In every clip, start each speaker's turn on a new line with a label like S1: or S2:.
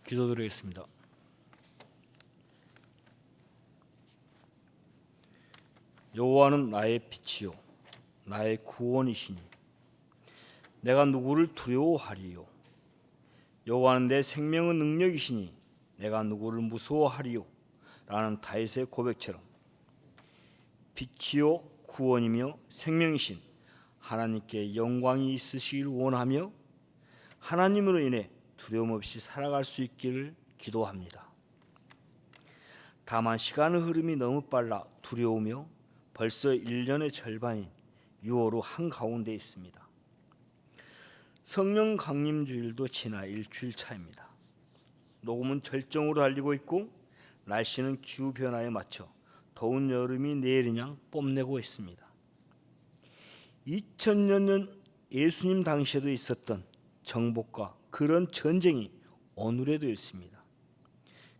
S1: 기도드리겠습니다. 여호와는 나의 빛이요 나의 구원이시니 내가 누구를 두려워하리요. 여호와는 내 생명의 능력이시니 내가 누구를 무서워하리요. 라는 다윗의 고백처럼 빛이요 구원이며 생명이신 하나님께 영광이 있으시길 원하며 하나님으로 인해 두려움 없이 살아갈 수 있기를 기도합니다. 다만 시간의 흐름이 너무 빨라 두려우며 벌써 1년의 절반인 6월호 한가운데 있습니다. 성령 강림 주일도 지나 일주일 차입니다. 녹음은 절정으로 달리고 있고 날씨는 기후 변화에 맞춰 더운 여름이 내일이냥 뽐내고 있습니다. 2000년 예수님 당시에도 있었던 정복과 그런 전쟁이 오늘에도 있습니다.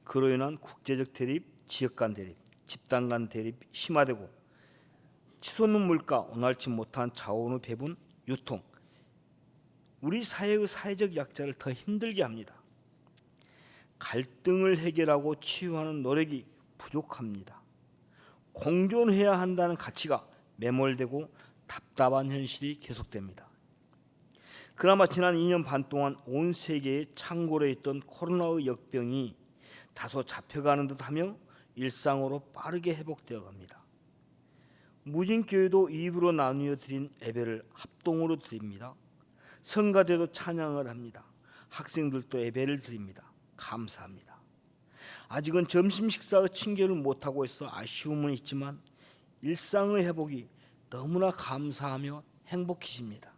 S1: 그로 인한 국제적 대립, 지역 간 대립, 집단 간 대립 심화되고 치솟는 물가, 원활치 못한 자원의 배분, 유통, 우리 사회의 사회적 약자를 더 힘들게 합니다. 갈등을 해결하고 치유하는 노력이 부족합니다. 공존해야 한다는 가치가 매몰되고 답답한 현실이 계속됩니다. 그나마 지난 2년 반 동안 온 세계에 창궐해 있던 코로나의 역병이 다소 잡혀가는 듯하며 일상으로 빠르게 회복되어 갑니다. 무진교회도 2부로 나누어 드린 예배를 합동으로 드립니다. 성가대도 찬양을 합니다. 학생들도 예배를 드립니다. 감사합니다. 아직은 점심 식사의 친교를 못하고 있어 아쉬움은 있지만 일상의 회복이 너무나 감사하며 행복해집니다.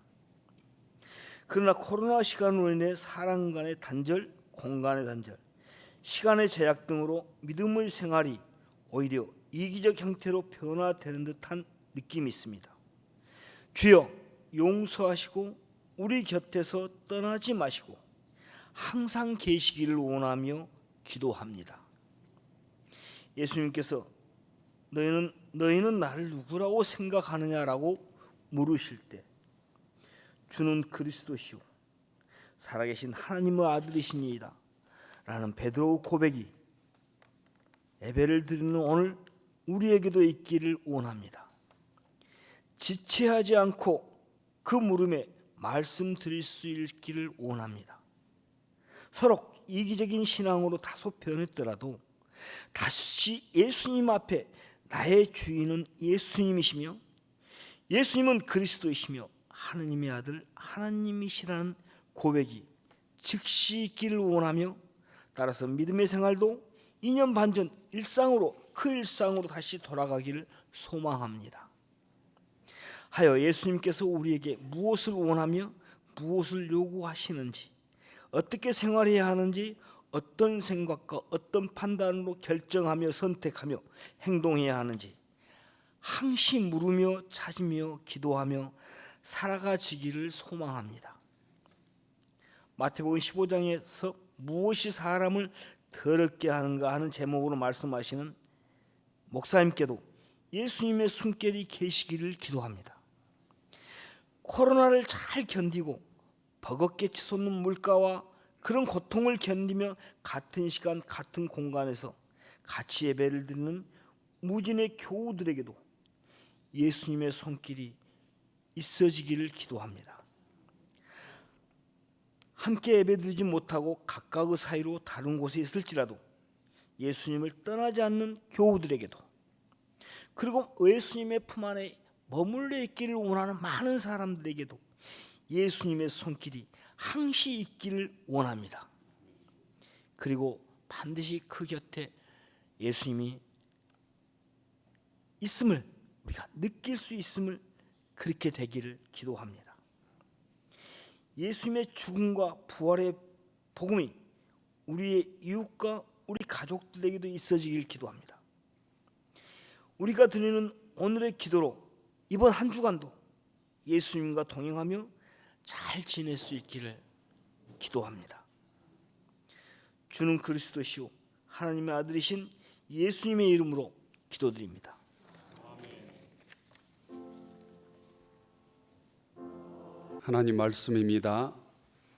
S1: 그러나 코로나 시간으로 인해 사람 간의 단절, 공간의 단절, 시간의 제약 등으로 믿음의 생활이 오히려 이기적 형태로 변화되는 듯한 느낌이 있습니다. 주여 용서하시고 우리 곁에서 떠나지 마시고 항상 계시기를 원하며 기도합니다. 예수님께서 너희는 나를 누구라고 생각하느냐라고 물으실 때 주는 그리스도시오 살아계신 하나님의 아들이시니이다 라는 베드로의 고백이 예배를 드리는 오늘 우리에게도 있기를 원합니다. 지체하지 않고 그 물음에 말씀드릴 수 있기를 원합니다. 서로 이기적인 신앙으로 다소 변했더라도 다시 예수님 앞에 나의 주인은 예수님이시며 예수님은 그리스도이시며 하느님의 아들 하나님이시라는 고백이 즉시 있기를 원하며 따라서 믿음의 생활도 2년 반 전 그 일상으로 다시 돌아가기를 소망합니다. 하여 예수님께서 우리에게 무엇을 원하며 무엇을 요구하시는지, 어떻게 생활해야 하는지, 어떤 생각과 어떤 판단으로 결정하며 선택하며 행동해야 하는지 항시 물으며 찾으며 기도하며 살아가지기를 소망합니다. 마태복음 15장에서 무엇이 사람을 더럽게 하는가 하는 제목으로 말씀하시는 목사님께도 예수님의 숨결이 계시기를 기도합니다. 코로나를 잘 견디고 버겁게 치솟는 물가와 그런 고통을 견디며 같은 시간 같은 공간에서 같이 예배를 드리는 무진의 교우들에게도 예수님의 손길이 있어지기를 기도합니다. 함께 예배드리지 못하고 각각의 사이로 다른 곳에 있을지라도 예수님을 떠나지 않는 교우들에게도 그리고 예수님의 품 안에 머물러 있기를 원하는 많은 사람들에게도 예수님의 손길이 항시 있기를 원합니다. 그리고 반드시 그 곁에 예수님이 있음을 우리가 느낄 수 있음을 그렇게 되기를 기도합니다. 예수님의 죽음과 부활의 복음이 우리의 이웃과 우리 가족들에게도 있어지길 기도합니다. 우리가 드리는 오늘의 기도로 이번 한 주간도 예수님과 동행하며 잘 지낼 수 있기를 기도합니다. 주는 그리스도시요 하나님의 아들이신 예수님의 이름으로 기도드립니다.
S2: 하나님 말씀입니다.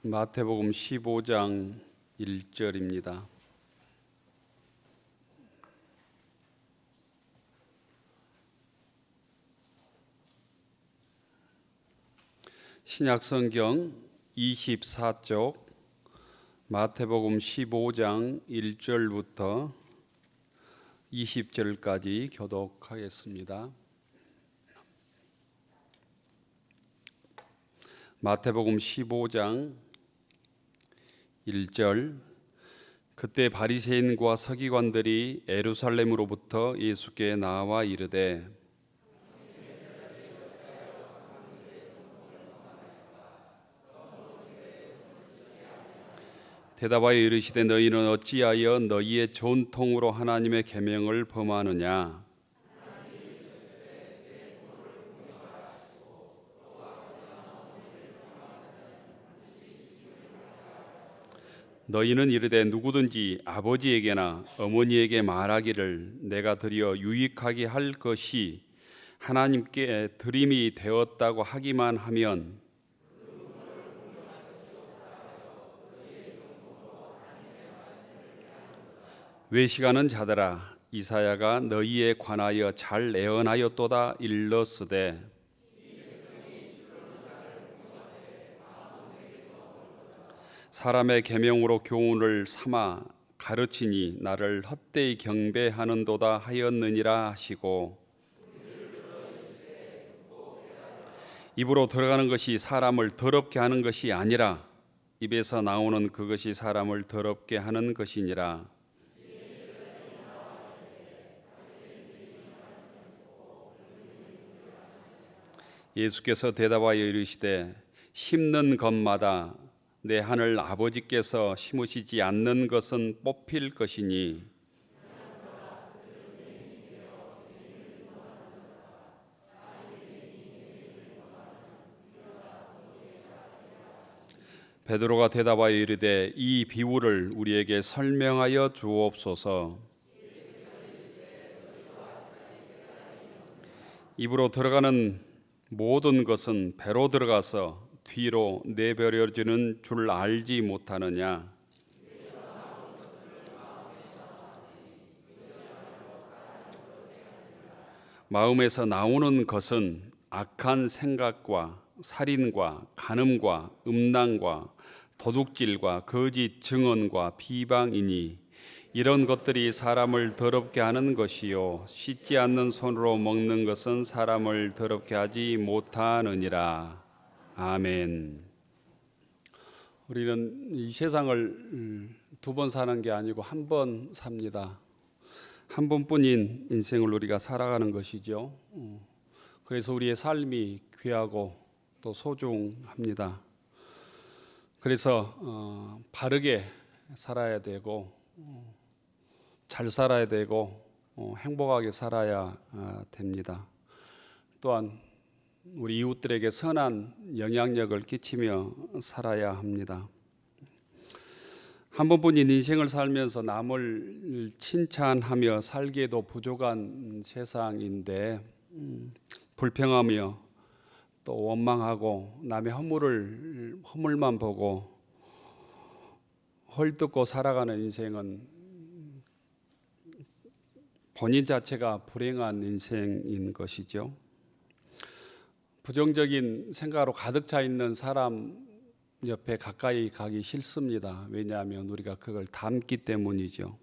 S2: 마태복음 15장 1절입니다. 신약성경 24쪽 마태복음 15장 1절부터 20절까지 교독하겠습니다. 마태복음 15장 1절. 그때 바리새인과 서기관들이 예루살렘으로부터 예수께 나와 이르되 대답하여 이르시되 너희는 어찌하여 너희의 전통으로 하나님의 계명을 범하느냐? 너희는 이르되 누구든지 아버지에게나 어머니에게 말하기를 내가 드려 유익하게 할 것이 하나님께 드림이 되었다고 하기만 하면 외식하는 자들아, 이사야가 너희에 관하여 잘 예언하였도다 일렀으되 사람의 계명으로 교훈을 삼아 가르치니 나를 헛되이 경배하는도다 하였느니라 하시고 입으로 들어가는 것이 사람을 더럽게 하는 것이 아니라 입에서 나오는 그것이 사람을 더럽게 하는 것이니라. 예수께서 대답하여 이르시되 심는 것마다 내 하늘 아버지께서 심으시지 않는 것은 뽑힐 것이니 베드로가 대답하여 이르되 이 비유를 우리에게 설명하여 주옵소서. 입으로 들어가는 모든 것은 배로 들어가서 뒤로 내버려지는 줄 알지 못하느냐? 마음에서 나오는 것은 악한 생각과 살인과 간음과 음란과 도둑질과 거짓 증언과 비방이니 이런 것들이 사람을 더럽게 하는 것이요 씻지 않는 손으로 먹는 것은 사람을 더럽게 하지 못하느니라. 아멘. 우리는 이 세상을 두 번 사는 게 아니고 한 번 삽니다. 한 번뿐인 인생을 우리가 살아가는 것이죠. 그래서 우리의 삶이 귀하고 또 소중합니다. 그래서 바르게 살아야 되고 잘 살아야 되고 행복하게 살아야 됩니다. 또한 우리 이웃들에게 선한 영향력을 끼치며 살아야 합니다. 한 번뿐인 인생을 살면서 남을 칭찬하며 살기에도 부족한 세상인데 불평하며 또 원망하고 남의 허물만 보고 헐뜯고 살아가는 인생은 본인 자체가 불행한 인생인 것이죠. 부정적인 생각으로 가득 차 있는 사람 옆에 가까이 가기 싫습니다. 왜냐하면 우리가 그걸 담기 때문이죠.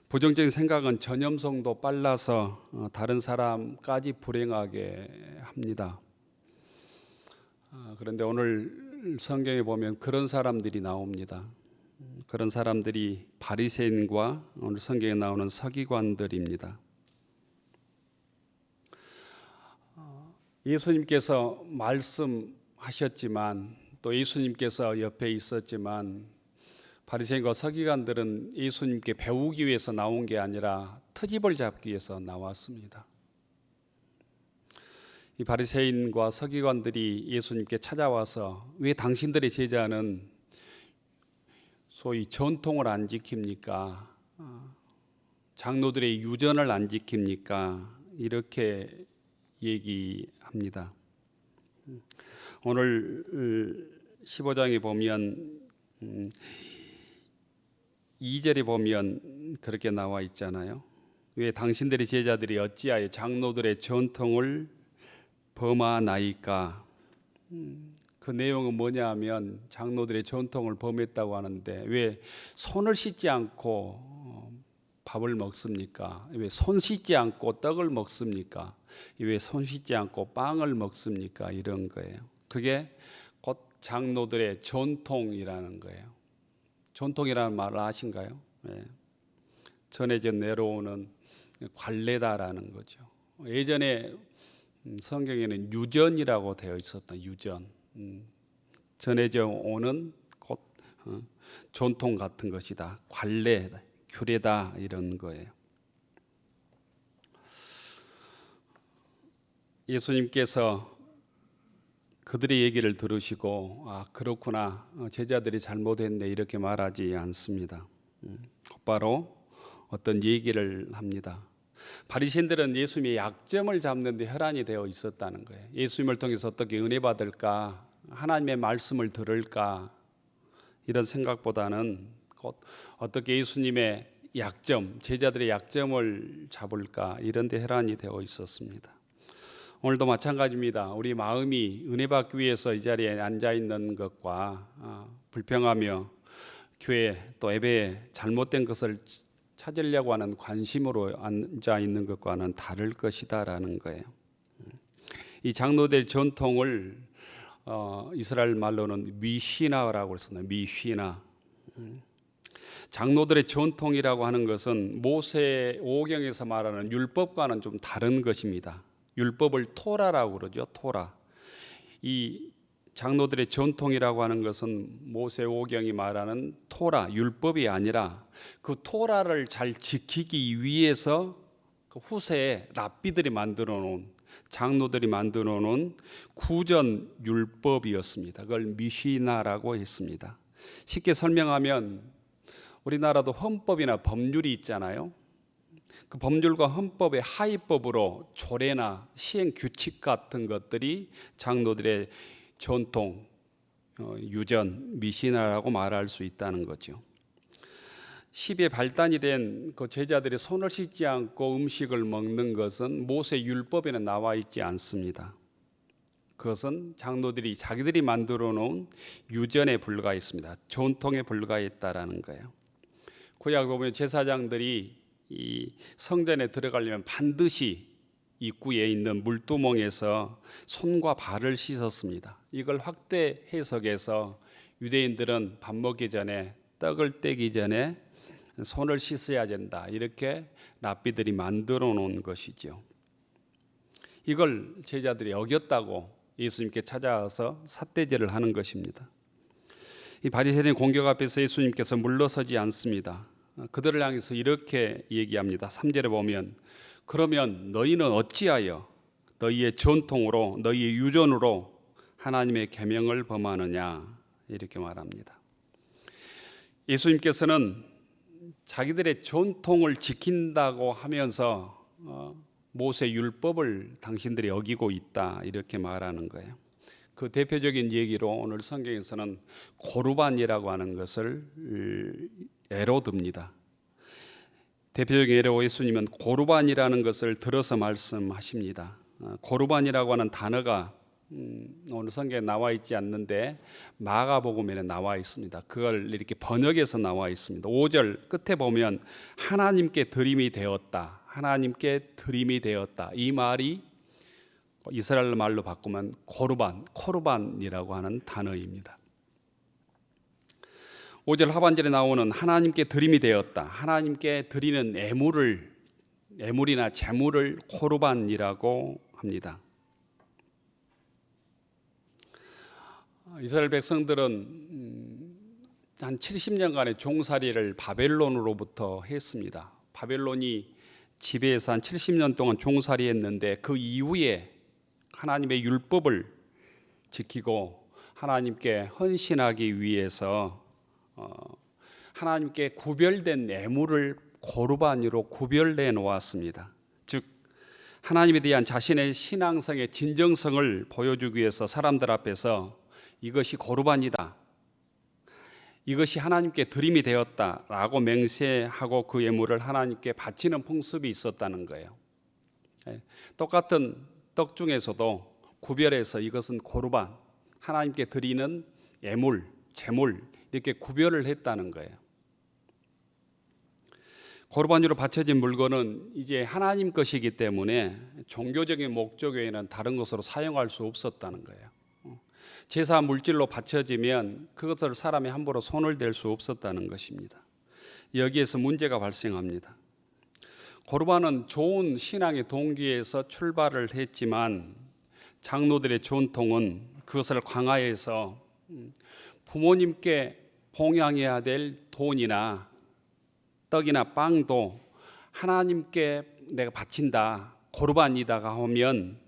S2: 부정적인 생각은 전염성도 빨라서 다른 사람까지 불행하게 합니다. 그런데 오늘 성경에 보면 그런 사람들이 나옵니다. 그런 사람들이 바리새인과 오늘 성경에 나오는 서기관들입니다. 예수님께서 말씀하셨지만 또 예수님께서 옆에 있었지만 바리새인과 서기관들은 예수님께 배우기 위해서 나온 게 아니라 트집을 잡기 위해서 나왔습니다. 이 바리새인과 서기관들이 예수님께 찾아와서 왜 당신들의 제자는 소위 전통을 안 지킵니까? 장로들의 유전을 안 지킵니까? 이렇게 얘기합니다. 오늘 15장에 보면 2절에 보면 그렇게 나와 있잖아요. 왜 당신들의 제자들이 어찌하여 장로들의 전통을 범하나이까? 그 내용은 뭐냐 하면 장로들의 전통을 범했다고 하는데 왜 손을 씻지 않고 밥을 먹습니까? 왜 손 씻지 않고 떡을 먹습니까? 왜 손 씻지 않고 빵을 먹습니까? 이런 거예요. 그게 곧 장로들의 전통이라는 거예요. 전통이라는 말을 아신가요? 네. 전해져 내려오는 관례다라는 거죠. 예전에 성경에는 유전이라고 되어 있었다. 유전. 전해져 오는 곧 전통 같은 것이다. 관례, 규례다 이런 거예요. 예수님께서 그들의 얘기를 들으시고 아 그렇구나 제자들이 잘못했네 이렇게 말하지 않습니다. 곧바로 어떤 얘기를 합니다. 바리새인들은 예수님의 약점을 잡는 데 혈안이 되어 있었다는 거예요. 예수님을 통해서 어떻게 은혜 받을까, 하나님의 말씀을 들을까 이런 생각보다는 곧 어떻게 예수님의 약점, 제자들의 약점을 잡을까 이런 데 혈안이 되어 있었습니다. 오늘도 마찬가지입니다. 우리 마음이 은혜 받기 위해서 이 자리에 앉아 있는 것과 불평하며 교회 또 예배에 잘못된 것을 찾으려고 하는 관심으로 앉아 있는 것과는 다를 것이다라는 거예요. 이 장로들 전통을 이스라엘 말로는 미시나라고 했었나요? 미시나. 장로들의 전통이라고 하는 것은 모세 오경에서 말하는 율법과는 좀 다른 것입니다. 율법을 토라라고 그러죠. 토라. 이 장로들의 전통이라고 하는 것은 모세 오경이 말하는 토라, 율법이 아니라 그 토라를 잘 지키기 위해서 그 후세에 랍비들이 만들어 놓은 장로들이 만들어 놓은 구전 율법이었습니다. 그걸 미시나라고 했습니다. 쉽게 설명하면 우리나라도 헌법이나 법률이 있잖아요. 그 법률과 헌법의 하위법으로 조례나 시행 규칙 같은 것들이 장로들의 전통, 유전, 미시나라고 말할 수 있다는 거죠. 10의 발단이 된 그 제자들이 손을 씻지 않고 음식을 먹는 것은 모세 율법에는 나와 있지 않습니다. 그것은 장로들이 자기들이 만들어 놓은 유전에 불과했습니다. 전통에 불과했다라는 거예요. 구약 보면 제사장들이 이 성전에 들어가려면 반드시 입구에 있는 물두멍에서 손과 발을 씻었습니다. 이걸 확대 해석해서 유대인들은 밥 먹기 전에 떡을 떼기 전에 손을 씻어야 된다. 이렇게 랍비들이 만들어 놓은 것이죠. 이걸 제자들이 어겼다고 예수님께 찾아와서 삿대질을 하는 것입니다. 이 바리새인의 공격 앞에서 예수님께서 물러서지 않습니다. 그들을 향해서 이렇게 얘기합니다. 3절에 보면 그러면 너희는 어찌하여 너희의 전통으로 너희의 유전으로 하나님의 계명을 범하느냐 이렇게 말합니다. 예수님께서는 자기들의 전통을 지킨다고 하면서 모세 율법을 당신들이 어기고 있다 이렇게 말하는 거예요. 그 대표적인 얘기로 오늘 성경에서는 고르반이라고 하는 것을 예로 듭니다. 대표적인 예로 예수님은 고르반이라는 것을 들어서 말씀하십니다. 고르반이라고 하는 단어가 오늘 성경에 나와 있지 않는데 마가복음에 나와 있습니다. 그걸 이렇게 번역해서 나와 있습니다. 5절 끝에 보면 하나님께 드림이 되었다. 하나님께 드림이 되었다. 이 말이 이스라엘 말로 바꾸면 코르반이라고 하는 단어입니다. 5절 하반절에 나오는 하나님께 드림이 되었다. 하나님께 드리는 애물이나 제물을 코르반이라고 합니다. 이스라엘 백성들은 한 70년간의 종살이를 바벨론으로부터 했습니다. 바벨론이 지배해서 한 70년 동안 종살이했는데 그 이후에 하나님의 율법을 지키고 하나님께 헌신하기 위해서 하나님께 구별된 애물을 고르반으로 구별해 놓았습니다. 즉 하나님에 대한 자신의 신앙성의 진정성을 보여주기 위해서 사람들 앞에서 이것이 고르반이다. 이것이 하나님께 드림이 되었다라고 맹세하고 그 예물을 하나님께 바치는 풍습이 있었다는 거예요. 똑같은 떡 중에서도 구별해서 이것은 고르반, 하나님께 드리는 예물, 제물 이렇게 구별을 했다는 거예요. 고르반으로 바쳐진 물건은 이제 하나님 것이기 때문에 종교적인 목적 외에는 다른 것으로 사용할 수 없었다는 거예요. 제사 물질로 바쳐지면 그것을 사람이 함부로 손을 댈 수 없었다는 것입니다. 여기에서 문제가 발생합니다. 고르반은 좋은 신앙의 동기에서 출발을 했지만 장로들의 전통은 그것을 강화해서 부모님께 봉양해야 될 돈이나 떡이나 빵도 하나님께 내가 바친다, 고르반이다가 하면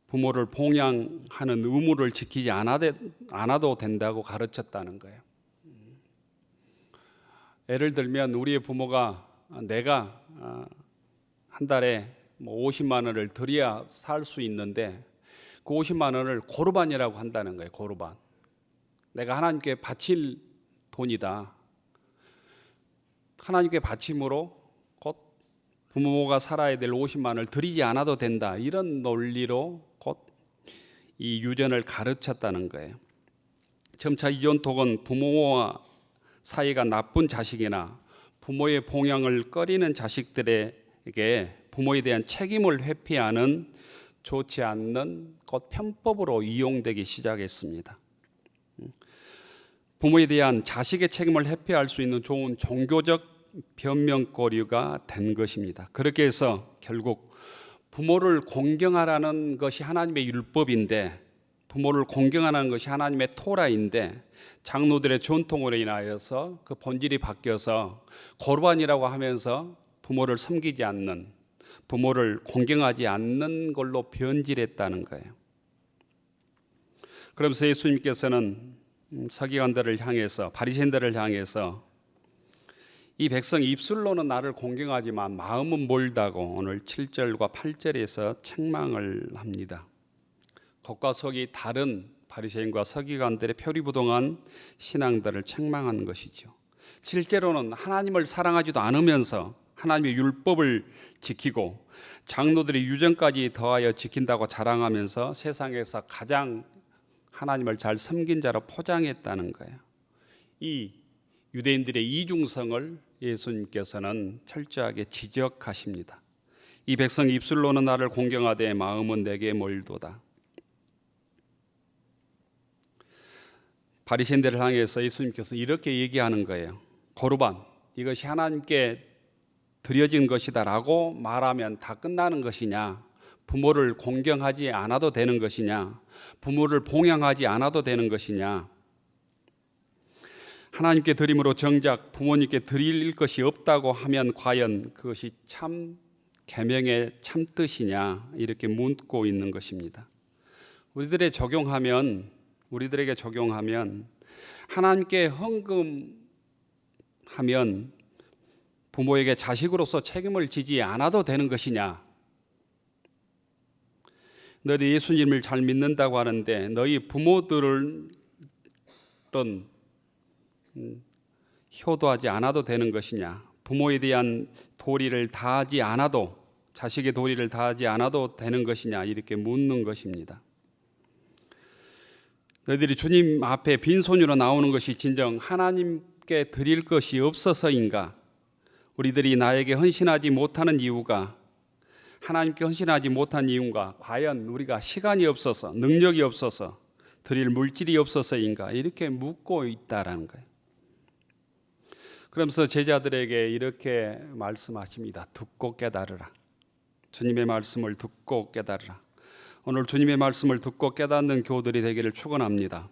S2: 부모를 봉양하는 의무를 지키지 않아도 된다고 가르쳤다는 거예요. 예를 들면 우리의 부모가 내가 한 달에 50만 원을 드려야 살 수 있는데 그 50만 원을 고르반이라고 한다는 거예요. 고르반. 내가 하나님께 바칠 돈이다. 하나님께 바침으로 곧 부모가 살아야 될 50만 원을 드리지 않아도 된다. 이런 논리로 곧 이 유전을 가르쳤다는 거예요. 점차 이 전통은 부모와 사이가 나쁜 자식이나 부모의 봉양을 꺼리는 자식들에게 부모에 대한 책임을 회피하는 좋지 않는 곧 편법으로 이용되기 시작했습니다. 부모에 대한 자식의 책임을 회피할 수 있는 좋은 종교적 변명거리가 된 것입니다. 그렇게 해서 결국 부모를 공경하라는 것이 하나님의 율법인데, 부모를 공경하는 것이 하나님의 토라인데 장로들의 전통으로 인하여서 그 본질이 바뀌어서 고르반이라고 하면서 부모를 섬기지 않는, 부모를 공경하지 않는 걸로 변질했다는 거예요. 그러면서 예수님께서는 서기관들을 향해서, 바리새인들을 향해서 이 백성이 입술로는 나를 공경하지만 마음은 멀다고 오늘 7절과 8절에서 책망을 합니다. 겉과 속이 다른 바리새인과 서기관들의 표리부동한 신앙들을 책망한 것이죠. 실제로는 하나님을 사랑하지도 않으면서 하나님의 율법을 지키고 장로들의 유전까지 더하여 지킨다고 자랑하면서 세상에서 가장 하나님을 잘 섬긴 자로 포장했다는 거예요. 이 유대인들의 이중성을 예수님께서는 철저하게 지적하십니다. 이 백성이 입술로는 나를 공경하되 마음은 내게 멀도다. 바리새인들을 향해서 예수님께서 이렇게 얘기하는 거예요. 고르반, 이것이 하나님께 드려진 것이다라고 말하면 다 끝나는 것이냐? 부모를 공경하지 않아도 되는 것이냐? 부모를 봉양하지 않아도 되는 것이냐? 하나님께 드림으로 정작 부모님께 드릴 것이 없다고 하면 과연 그것이 참 계명의 참 뜻이냐? 이렇게 묻고 있는 것입니다. 우리들에게 적용하면 하나님께 헌금하면 부모에게 자식으로서 책임을 지지 않아도 되는 것이냐? 너희 예수님을 잘 믿는다고 하는데 너희 부모들은 효도하지 않아도 되는 것이냐? 부모에 대한 도리를 다하지 않아도, 자식의 도리를 다하지 않아도 되는 것이냐? 이렇게 묻는 것입니다. 너희들이 주님 앞에 빈손으로 나오는 것이 진정 하나님께 드릴 것이 없어서인가? 우리들이 나에게 헌신하지 못하는 이유가, 하나님께 헌신하지 못한 이유가 과연 우리가 시간이 없어서, 능력이 없어서, 드릴 물질이 없어서인가? 이렇게 묻고 있다라는 거예요. 그러면서 제자들에게 이렇게 말씀하십니다. 듣고 깨달으라. 주님의 말씀을 듣고 깨달으라. 오늘 주님의 말씀을 듣고 깨닫는 교우들이 되기를 축원합니다.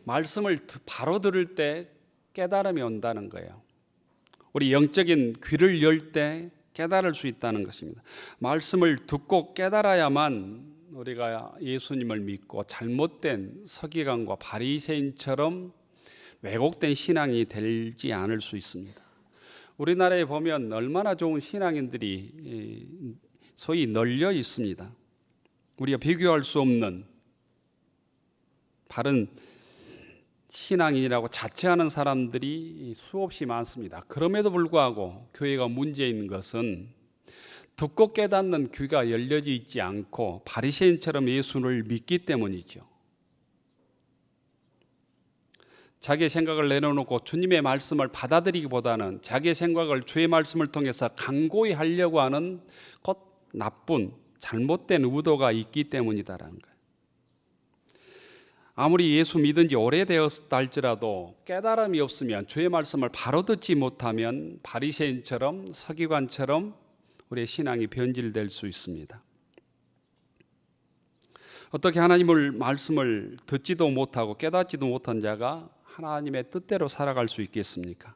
S2: 말씀을 바로 들을 때 깨달음이 온다는 거예요. 우리 영적인 귀를 열 때 깨달을 수 있다는 것입니다. 말씀을 듣고 깨달아야만 우리가 예수님을 믿고 잘못된 서기관과 바리새인처럼 왜곡된 신앙이 되지 않을 수 있습니다. 우리나라에 보면 얼마나 좋은 신앙인들이 소위 널려 있습니다. 우리가 비교할 수 없는 바른 신앙인이라고 자처하는 사람들이 수없이 많습니다. 그럼에도 불구하고 교회가 문제인 것은 듣고 깨닫는 귀가 열려져 있지 않고 바리새인처럼 예수를 믿기 때문이죠. 자기의 생각을 내려놓고 주님의 말씀을 받아들이기보다는 자기의 생각을 주의 말씀을 통해서 강고히 하려고 하는 곧 나쁜 잘못된 의도가 있기 때문이다라는 거예요. 아무리 예수 믿은 지 오래되었다 할지라도 깨달음이 없으면 주의 말씀을 바로 듣지 못하면 바리새인처럼 서기관처럼 우리의 신앙이 변질될 수 있습니다. 어떻게 하나님의 말씀을 듣지도 못하고 깨닫지도 못한 자가 하나님의 뜻대로 살아갈 수 있겠습니까?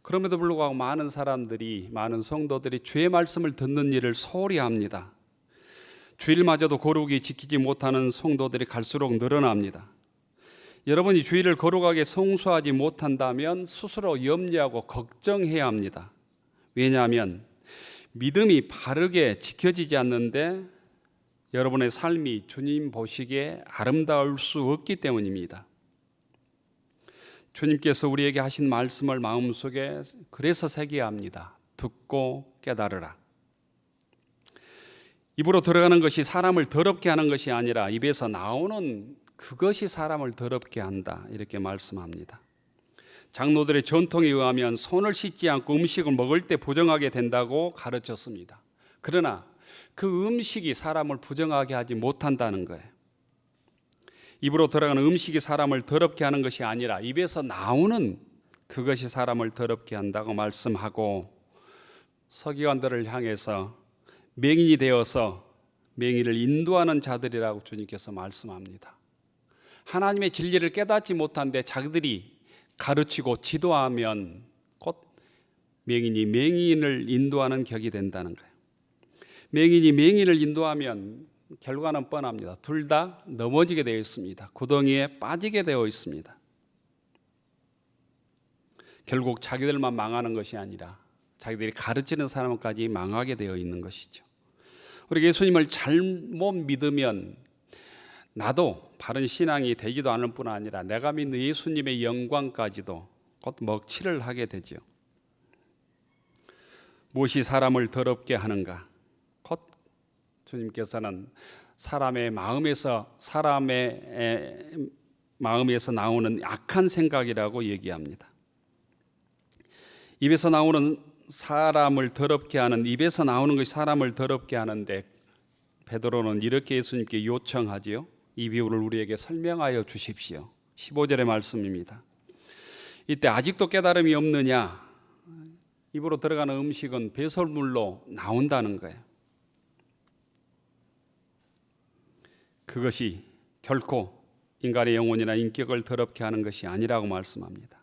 S2: 그럼에도 불구하고 많은 사람들이, 많은 성도들이 주의 말씀을 듣는 일을 소홀히 합니다. 주일마저도 거룩히 지키지 못하는 성도들이 갈수록 늘어납니다. 여러분이 주일을 거룩하게 성수하지 못한다면 스스로 염려하고 걱정해야 합니다. 왜냐하면 믿음이 바르게 지켜지지 않는데 여러분의 삶이 주님 보시기에 아름다울 수 없기 때문입니다. 주님께서 우리에게 하신 말씀을 마음속에 그래서 새겨야 합니다. 듣고 깨달으라. 입으로 들어가는 것이 사람을 더럽게 하는 것이 아니라 입에서 나오는 그것이 사람을 더럽게 한다. 이렇게 말씀합니다. 장로들의 전통에 의하면 손을 씻지 않고 음식을 먹을 때 부정하게 된다고 가르쳤습니다. 그러나 그 음식이 사람을 부정하게 하지 못한다는 거예요. 입으로 들어가는 음식이 사람을 더럽게 하는 것이 아니라 입에서 나오는 그것이 사람을 더럽게 한다고 말씀하고 서기관들을 향해서 맹인이 되어서 맹인을 인도하는 자들이라고 주님께서 말씀합니다. 하나님의 진리를 깨닫지 못한데 자기들이 가르치고 지도하면 곧 맹인이 맹인을 인도하는 격이 된다는 거예요. 맹인이 맹인을 인도하면 결과는 뻔합니다. 둘 다 넘어지게 되어 있습니다. 구덩이에 빠지게 되어 있습니다. 결국 자기들만 망하는 것이 아니라 자기들이 가르치는 사람까지 망하게 되어 있는 것이죠. 우리 예수님을 잘못 믿으면 나도 바른 신앙이 되지도 않을 뿐 아니라 내가 믿는 예수님의 영광까지도 곧 먹칠을 하게 되죠. 무엇이 사람을 더럽게 하는가? 곧 주님께서는 사람의 마음에서 나오는 악한 생각이라고 얘기합니다. 입에서 나오는 사람을 더럽게 하는, 입에서 나오는 것이 사람을 더럽게 하는데 베드로는 이렇게 예수님께 요청하지요. 이 비유를 우리에게 설명하여 주십시오. 15절의 말씀입니다. 이때 아직도 깨달음이 없느냐? 입으로 들어가는 음식은 배설물로 나온다는 거예요. 그것이 결코 인간의 영혼이나 인격을 더럽게 하는 것이 아니라고 말씀합니다.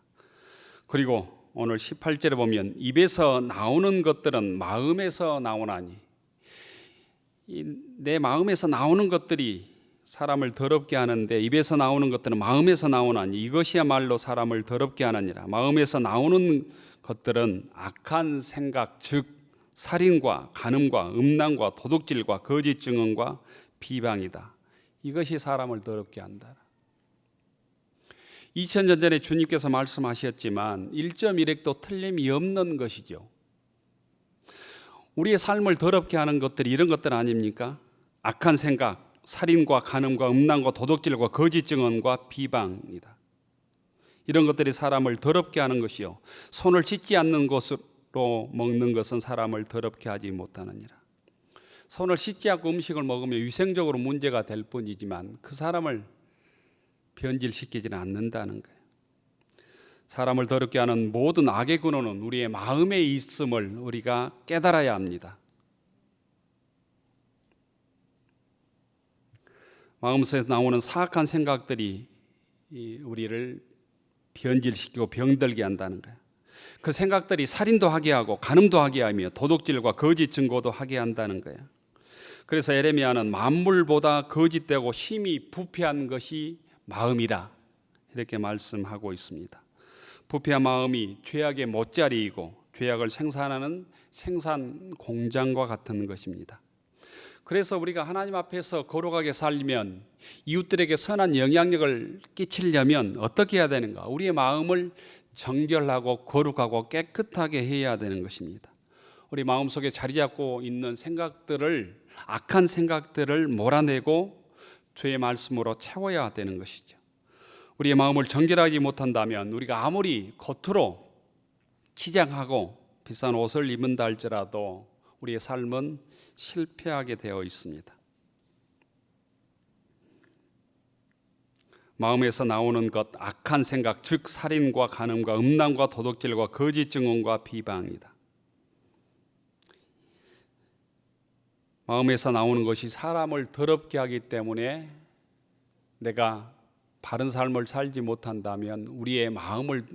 S2: 그리고 오늘 18절에 보면 입에서 나오는 것들은 마음에서 나오나니, 내 마음에서 나오는 것들이 사람을 더럽게 하는데 입에서 나오는 것들은 마음에서 나오나니 이것이야말로 사람을 더럽게 하느니라. 마음에서 나오는 것들은 악한 생각, 즉 살인과 간음과 음란과 도둑질과 거짓 증언과 비방이다. 이것이 사람을 더럽게 한다. 2000년 전에 주님께서 말씀하셨지만 1.1핵도 틀림이 없는 것이죠. 우리의 삶을 더럽게 하는 것들이 이런 것들 아닙니까? 악한 생각, 살인과 간음과 음란과 도둑질과 거짓 증언과 비방이다. 이런 것들이 사람을 더럽게 하는 것이요, 손을 씻지 않는 것으로 먹는 것은 사람을 더럽게 하지 못하느니라. 손을 씻지 않고 음식을 먹으면 위생적으로 문제가 될 뿐이지만 그 사람을 변질시키지는 않는다는 거예요. 사람을 더럽게 하는 모든 악의 근원은 우리의 마음에 있음을 우리가 깨달아야 합니다. 마음속에서 나오는 사악한 생각들이 우리를 변질시키고 병들게 한다는 거예요. 그 생각들이 살인도 하게 하고 간음도 하게 하며 도둑질과 거짓 증거도 하게 한다는 거예요. 그래서 예레미야는 만물보다 거짓되고 심히 부패한 것이 마음이다, 이렇게 말씀하고 있습니다. 부패한 마음이 죄악의 못자리이고 죄악을 생산하는 생산 공장과 같은 것입니다. 그래서 우리가 하나님 앞에서 거룩하게 살면 이웃들에게 선한 영향력을 끼치려면 어떻게 해야 되는가? 우리의 마음을 정결하고 거룩하고 깨끗하게 해야 되는 것입니다. 우리 마음속에 자리 잡고 있는 생각들을, 악한 생각들을 몰아내고 주의 말씀으로 채워야 되는 것이죠. 우리의 마음을 정결하지 못한다면 우리가 아무리 겉으로 치장하고 비싼 옷을 입은다 할지라도 우리의 삶은 실패하게 되어 있습니다. 마음에서 나오는 것, 악한 생각, 즉 살인과 간음과 음란과 도둑질과 거짓 증언과 비방이다. 마음에서 나오는 것이 사람을 더럽게 하기 때문에 내가 바른 삶을 살지 못한다면 우리의 마음을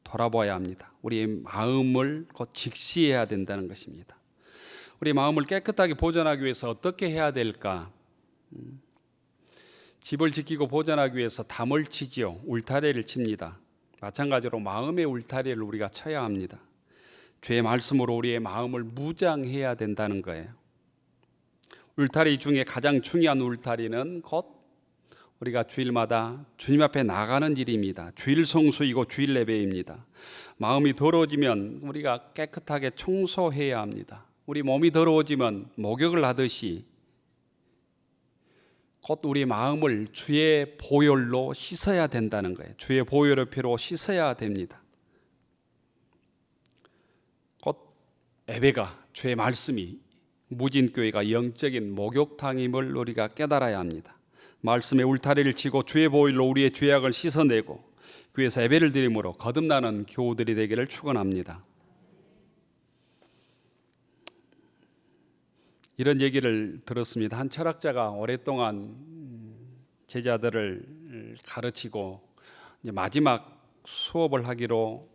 S2: 돌아봐야 합니다. 우리의 마음을 곧 직시해야 된다는 것입니다. 우리 마음을 깨끗하게 보존하기 위해서 어떻게 해야 될까? 집을 지키고 보존하기 위해서 담을 치지요. 울타리를 칩니다. 마찬가지로 마음의 울타리를 우리가 쳐야 합니다. 주의 말씀으로 우리의 마음을 무장해야 된다는 거예요. 울타리 중에 가장 중요한 울타리는 곧 우리가 주일마다 주님 앞에 나가는 일입니다. 주일 성수이고 주일 예배입니다. 마음이 더러워지면 우리가 깨끗하게 청소해야 합니다. 우리 몸이 더러워지면 목욕을 하듯이 곧 우리 마음을 주의 보혈로 씻어야 된다는 거예요. 주의 보혈의 피로 씻어야 됩니다. 곧 예배가, 주의 말씀이 무진교회가 영적인 목욕탕임을 우리가 깨달아야 합니다. 말씀의 울타리를 치고 주의 보혈로 우리의 죄악을 씻어내고 교회에서 예배를 드림으로 거듭나는 교우들이 되기를 축원합니다. 이런 얘기를 들었습니다. 한 철학자가 오랫동안 제자들을 가르치고 이제 마지막 수업을 하기로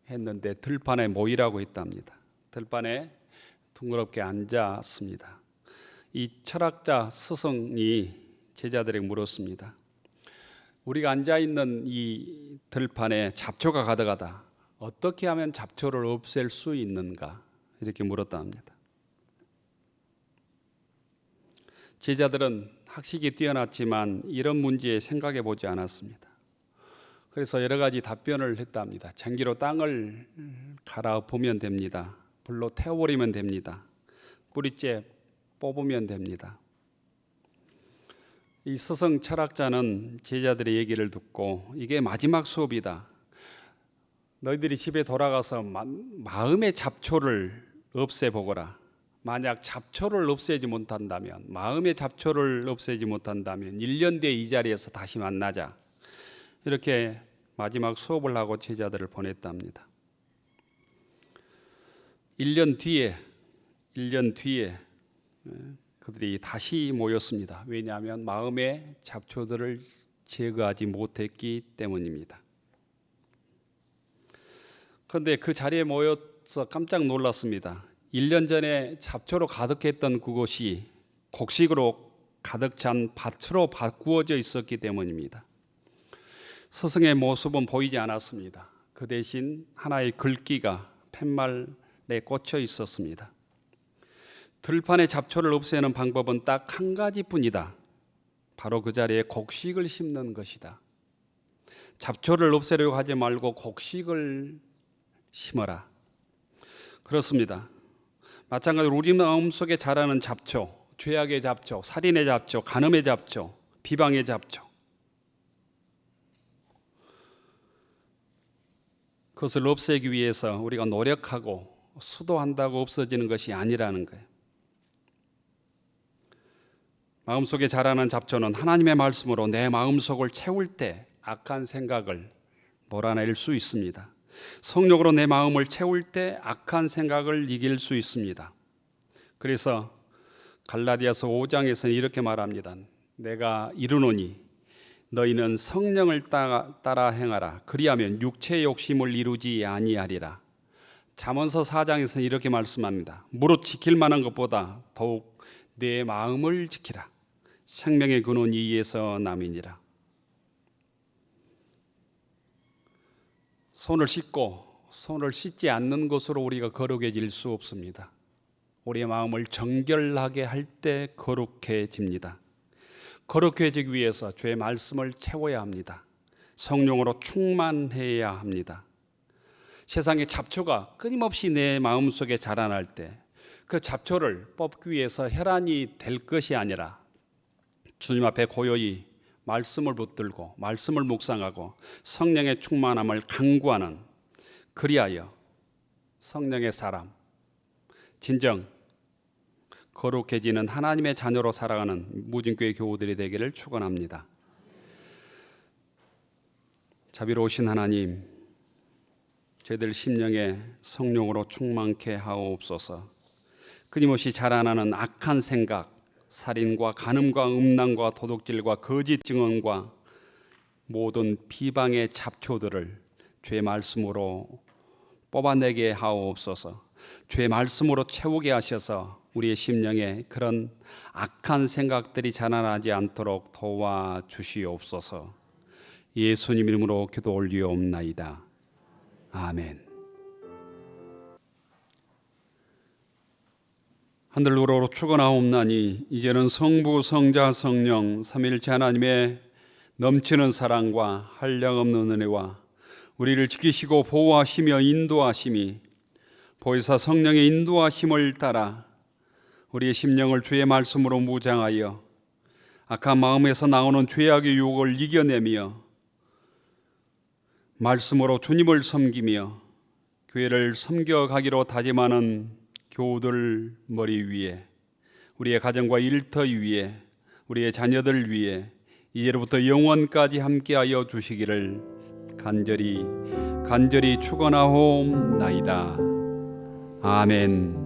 S2: 했는데 들판에 모이라고 했답니다. 들판에 둥그렇게 앉았습니다. 이 철학자 스승이 제자들에게 물었습니다. 우리가 앉아있는 이 들판에 잡초가 가득하다. 어떻게 하면 잡초를 없앨 수 있는가? 이렇게 물었다 합니다. 제자들은 학식이 뛰어났지만 이런 문제에 생각해 보지 않았습니다. 그래서 여러 가지 답변을 했답니다. 전기로 땅을 갈아엎으면 됩니다. 불로 태워버리면 됩니다. 뿌리째 뽑으면 됩니다. 이 스승 철학자는 제자들의 얘기를 듣고 이게 마지막 수업이다. 너희들이 집에 돌아가서 마음의 잡초를 없애보거라. 만약 잡초를 없애지 못한다면, 마음의 잡초를 없애지 못한다면 1년 뒤에 이 자리에서 다시 만나자. 이렇게 마지막 수업을 하고 제자들을 보냈답니다. 1년 뒤에 그들이 다시 모였습니다. 왜냐하면 마음의 잡초들을 제거하지 못했기 때문입니다. 그런데 그 자리에 모여서 깜짝 놀랐습니다. 1년 전에 잡초로 가득했던 그곳이 곡식으로 가득 찬 밭으로 바꾸어져 있었기 때문입니다. 스승의 모습은 보이지 않았습니다. 그 대신 하나의 글귀가 팻말에 꽂혀 있었습니다. 들판의 잡초를 없애는 방법은 딱 한 가지뿐이다. 바로 그 자리에 곡식을 심는 것이다. 잡초를 없애려고 하지 말고 곡식을 심어라. 그렇습니다. 마찬가지로 우리 마음속에 자라는 잡초, 죄악의 잡초, 살인의 잡초, 간음의 잡초, 비방의 잡초, 그것을 없애기 위해서 우리가 노력하고 수도한다고 없어지는 것이 아니라는 거예요. 마음속에 자라는 잡초는 하나님의 말씀으로 내 마음속을 채울 때 악한 생각을 몰아낼 수 있습니다. 성령으로 내 마음을 채울 때 악한 생각을 이길 수 있습니다. 그래서 갈라디아서 5장에서는 이렇게 말합니다. 내가 이르노니 너희는 성령을 따라 행하라. 그리하면 육체의 욕심을 이루지 아니하리라. 잠언서 4장에서는 이렇게 말씀합니다. 무릇 지킬 만한 것보다 더욱 내 마음을 지키라. 생명의 근원 이에서 남이니라. 손을 씻고 손을 씻지 않는 것으로 우리가 거룩해질 수 없습니다. 우리의 마음을 정결하게 할 때 거룩해집니다. 거룩해지기 위해서 주의 말씀을 채워야 합니다. 성령으로 충만해야 합니다. 세상의 잡초가 끊임없이 내 마음속에 자라날 때 그 잡초를 뽑기 위해서 혈안이 될 것이 아니라 주님 앞에 고요히 말씀을 붙들고 말씀을 묵상하고 성령의 충만함을 간구하는, 그리하여 성령의 사람, 진정 거룩해지는 하나님의 자녀로 살아가는 무진교회 교우들이 되기를 축원합니다. 자비로우신 하나님, 저희들 심령에 성령으로 충만케 하옵소서. 끊임없이 자라나는 악한 생각, 살인과 간음과 음란과 도둑질과 거짓 증언과 모든 비방의 잡초들을 주의 말씀으로 뽑아내게 하옵소서. 주의 말씀으로 채우게 하셔서 우리의 심령에 그런 악한 생각들이 자라나지 않도록 도와주시옵소서. 예수님 이름으로 기도 올리옵나이다. 아멘. 하늘로로 축원하옵나니 이제는 성부 성자 성령 삼위일체 하나님의 넘치는 사랑과 한량없는 은혜와 우리를 지키시고 보호하시며 인도하심이 보혜사 성령의 인도하심을 따라 우리의 심령을 주의 말씀으로 무장하여 악한 마음에서 나오는 죄악의 유혹을 이겨내며 말씀으로 주님을 섬기며 교회를 섬겨가기로 다짐하는 교우들 머리 위에, 우리의 가정과 일터 위에, 우리의 자녀들 위에 이제로부터 영원까지 함께하여 주시기를 간절히 축원하옵나이다. 아멘.